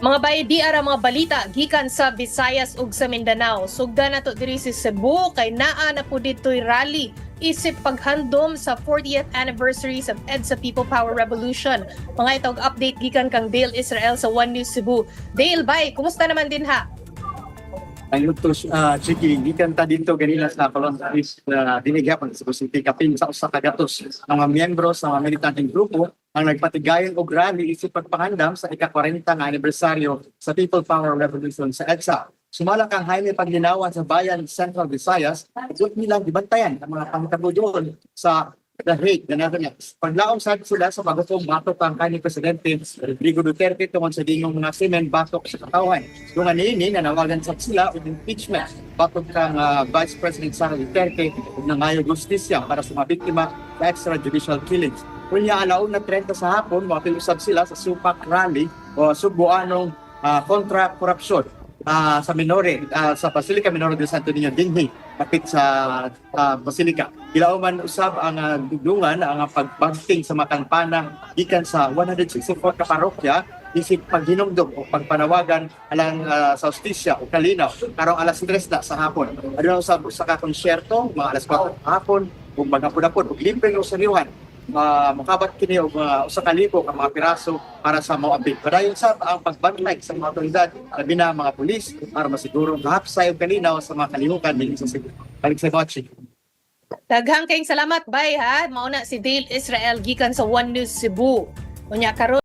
Mga bayi di ara mga balita gikan sa Visayas ug sa Mindanao. Sugda nato diri sa Cebu kay naa na po ditoy rally isip paghandom sa 40th anniversary sa EDSA People Power Revolution. Mga itog update gikan kang Dale Israel sa One News Cebu. Dale, bay, kumusta naman din ha? Ang lutos, sige, gikan ta dito ganila sa Colonist na dinigyapan sa City Kapin sa usa ka gatos mga miyembro sa mga militanteng grupo ang nagpatigayon og rally isip pagpangandam sa ika-40 nga anibersaryo sa People Power Revolution sa EDSA. Sumala kang Jaime Paglinawan sa Bayan Central Visayas, ug nilang gibantayan ang mga pangtabo doon sa The Hague, the Netherlands. Paglaong sad sila sa pagutong batok ang kanhi Presidente Rodrigo Duterte tungkol sa dingong mga semen batok sa katawan. Kung anini, nanawagan sa sila og impeachment batok kang Vice President Sara Duterte ug nangayo justisya para sa mga biktima sa extrajudicial killings. Kunya alaon na 30 sa hapon, makilusab sila sa Supak Rally o Subuanong kontra korupsyon sa Minore, sa Basilica Minore del Santo Niño dinhi kapit sa Basilica. Gilauman usab ang dudungan ang pagbagting sa makanpanang gikan sa 164 ka parokya isip paghinumdum o pagpanawagan alang sa hustisya o kalinaw karong alas 3 na sa hapon. Aduna usab sa ka konsyerto mga alas 4 sa hapon ug maghapon-hapon ug libreng usaryuhan. Makabat kini og usa ka libo ka mga piraso para sa moabit. Padayon sa ang pagbantay sa mga otoridad, labi na mga pulis para masiguro kahapsay og kalinaw sa mga kalihukan dinhi sa Cebu. Balik sa watching. Daghang kayong salamat, bay ha. Mauna si Dale Israel gikan sa One News Cebu. Unya karon